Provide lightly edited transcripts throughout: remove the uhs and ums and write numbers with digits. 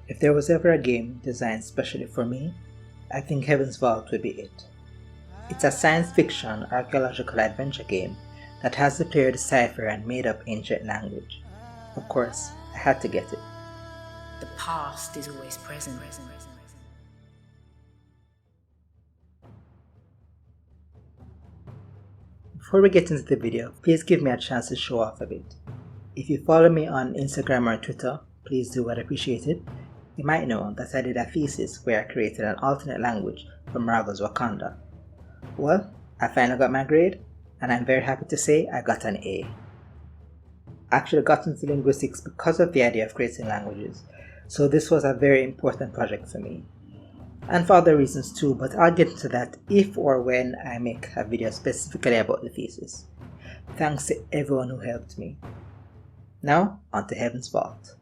If there was ever a game designed specially for me, I think Heaven's Vault would be it. It's a science fiction archaeological adventure game that has the player decipher and made up ancient language. Of course, I had to get it. The past is always present. Before we get into the video, please give me a chance to show off a bit. If you follow me on Instagram or Twitter, please do, I'd appreciate it. You might know that I did a thesis where I created an alternate language for Marvel's Wakanda. Well, I finally got my grade, and I'm very happy to say I got an A. I actually got into linguistics because of the idea of creating languages, so this was a very important project for me. And for other reasons too, but I'll get into that if or when I make a video specifically about the thesis. Thanks to everyone who helped me. Now, on to Heaven's Vault.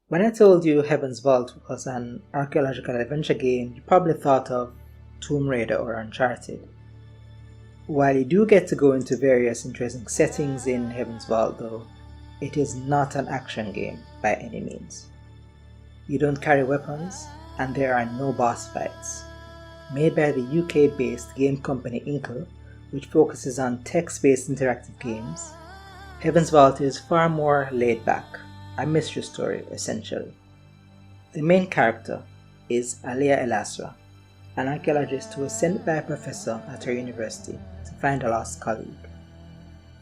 When I told you Heaven's Vault was an archaeological adventure game, you probably thought of Tomb Raider or Uncharted. While you do get to go into various interesting settings in Heaven's Vault though, it is not an action game by any means. You don't carry weapons, and there are no boss fights. Made by the UK-based game company Inkle, which focuses on text-based interactive games, Heaven's Vault is far more laid back. A mystery story, essentially. The main character is Alea Elasra, an archaeologist who was sent by a professor at her university to find a lost colleague.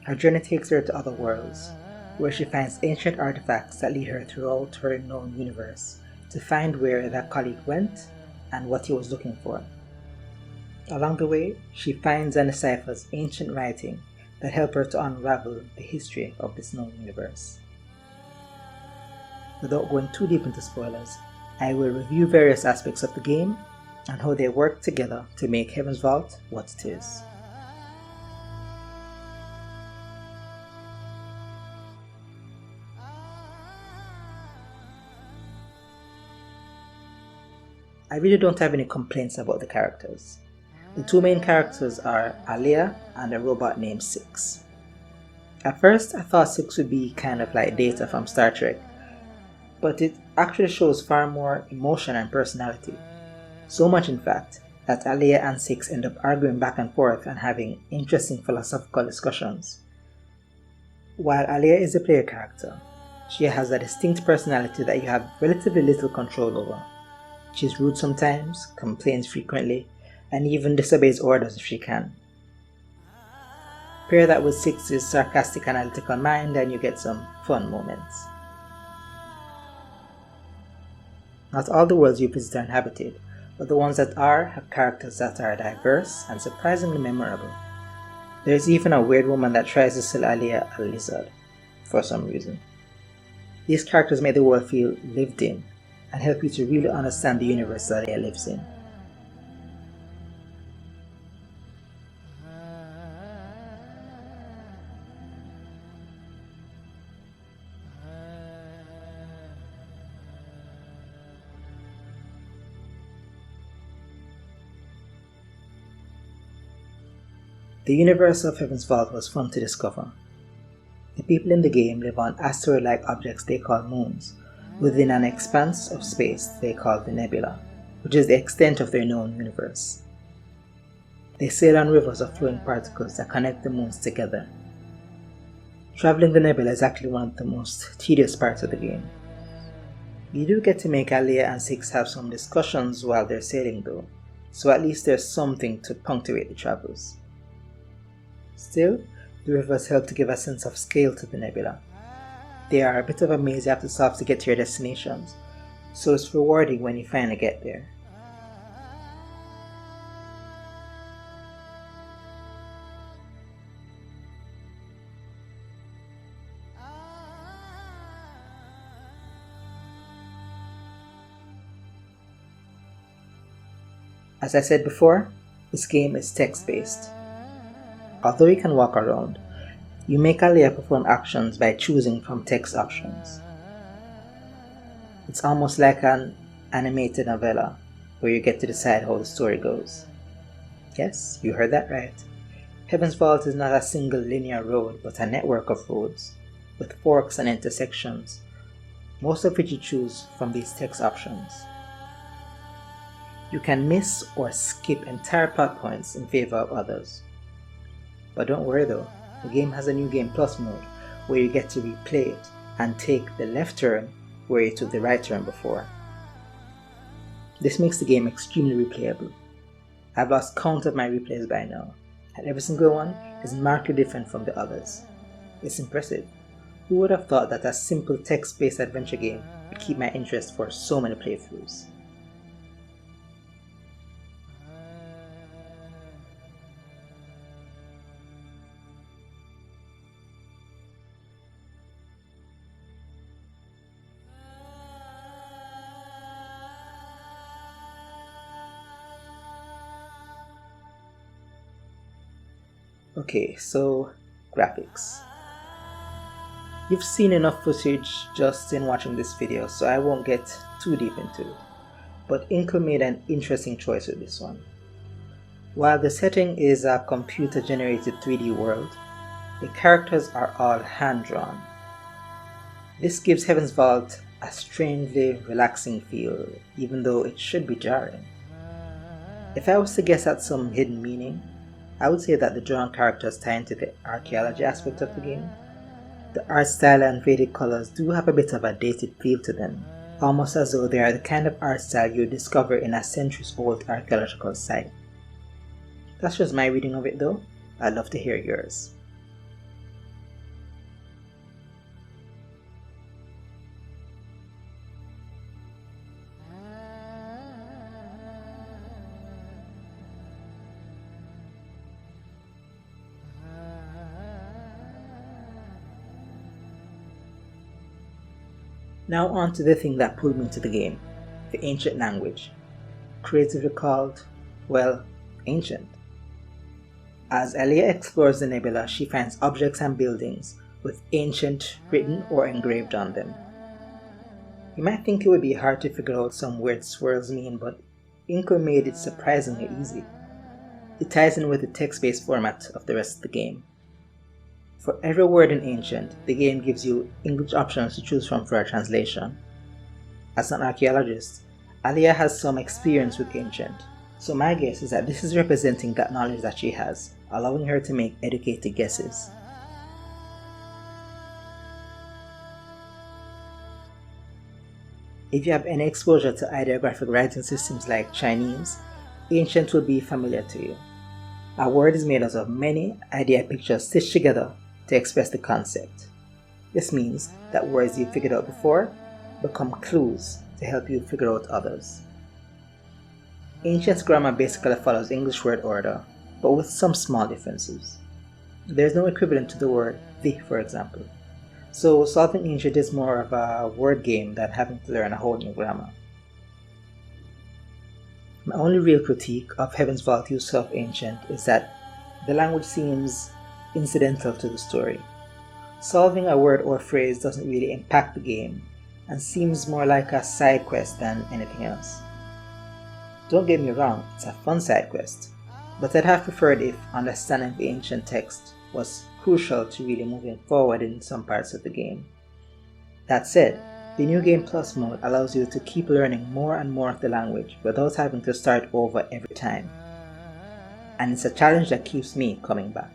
Her journey takes her to other worlds, where she finds ancient artifacts that lead her throughout her known universe to find where that colleague went and what he was looking for. Along the way, she finds and deciphers ancient writing that help her to unravel the history of this known universe. Without going too deep into spoilers, I will review various aspects of the game and how they work together to make Heaven's Vault what it is. I really don't have any complaints about the characters. The two main characters are Alea and a robot named Six. At first I thought Six would be kind of like Data from Star Trek, but it actually shows far more emotion and personality. So much in fact, that Alea and Six end up arguing back and forth and having interesting philosophical discussions. While Alea is a player character, she has a distinct personality that you have relatively little control over. She's rude sometimes, complains frequently, and even disobeys orders if she can. Pair that with Six's sarcastic analytical mind and you get some fun moments. Not all the worlds you visit are inhabited, but the ones that are have characters that are diverse and surprisingly memorable. There is even a weird woman that tries to sell Alea a lizard, for some reason. These characters make the world feel lived in, and help you to really understand the universe that Alea lives in. The universe of Heaven's Vault was fun to discover. The people in the game live on asteroid-like objects they call moons, within an expanse of space they call the nebula, which is the extent of their known universe. They sail on rivers of flowing particles that connect the moons together. Traveling the nebula is actually one of the most tedious parts of the game. You do get to make Alea and Six have some discussions while they're sailing though, so at least there's something to punctuate the travels. Still, the rivers help to give a sense of scale to the nebula. They are a bit of a maze you have to solve to get to your destinations, so it's rewarding when you finally get there. As I said before, this game is text-based. Although you can walk around, you make Alea perform actions by choosing from text options. It's almost like an animated novella, where you get to decide how the story goes. Yes, you heard that right. Heaven's Vault is not a single linear road, but a network of roads. with forks and intersections, most of which you choose from these text options. You can miss or skip entire plot points in favor of others. But don't worry though, the game has a new Game Plus mode where you get to replay it and take the left turn where you took the right turn before. This makes the game extremely replayable. I've lost count of my replays by now, and every single one is markedly different from the others. It's impressive. Who would have thought that a simple text-based adventure game would keep my interest for so many playthroughs? Okay, so graphics. You've seen enough footage just in watching this video, so I won't get too deep into it. But Inco made an interesting choice with this one. While the setting is a computer-generated 3D world, the characters are all hand-drawn. This gives Heaven's Vault a strangely relaxing feel, even though it should be jarring. If I was to guess at some hidden meaning, I would say that the drawn characters tie into the archaeology aspect of the game. The art style and faded colors do have a bit of a dated feel to them, almost as though they are the kind of art style you discover in a centuries-old archaeological site. That's just my reading of it though. I'd love to hear yours. Now on to the thing that pulled me into the game, the ancient language, creatively called, well, ancient. As Aliyah explores the nebula, she finds objects and buildings with ancient written or engraved on them. You might think it would be hard to figure out some weird swirls mean, but Inco made it surprisingly easy. It ties in with the text-based format of the rest of the game. For every word in ancient, the game gives you English options to choose from for a translation. As an archaeologist, Aliyah has some experience with ancient, so my guess is that this is representing that knowledge that she has, allowing her to make educated guesses. If you have any exposure to ideographic writing systems like Chinese, ancient will be familiar to you. A word is made out of many idea pictures stitched together to express the concept. This means that words you figured out before become clues to help you figure out others. Ancient's grammar basically follows English word order, but with some small differences. There is no equivalent to the word the, for example. So solving ancient is more of a word game than having to learn a whole new grammar. My only real critique of Heaven's Vault use of ancient is that the language seems incidental to the story. Solving a word or phrase doesn't really impact the game and seems more like a side quest than anything else. Don't get me wrong, it's a fun side quest, but I'd have preferred if understanding the ancient text was crucial to really moving forward in some parts of the game. That said, the new Game Plus mode allows you to keep learning more and more of the language without having to start over every time. And it's a challenge that keeps me coming back.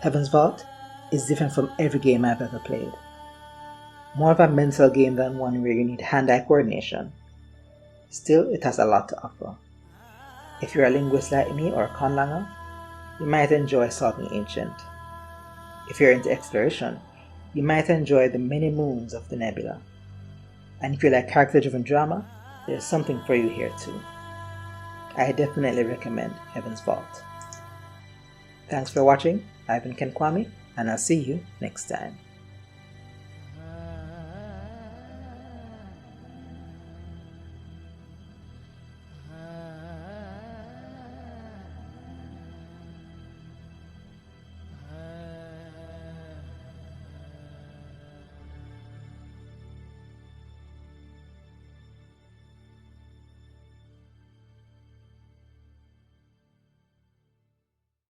Heaven's Vault is different from every game I've ever played. More of a mental game than one where you need hand-eye coordination. Still, it has a lot to offer. If you're a linguist like me or a conlanger, you might enjoy solving ancient. If you're into exploration, you might enjoy the many moons of the nebula. And if you like character-driven drama, there's something for you here too. I definitely recommend Heaven's Vault. Thanks for watching. I've been Ken Kwame, and I'll see you next time.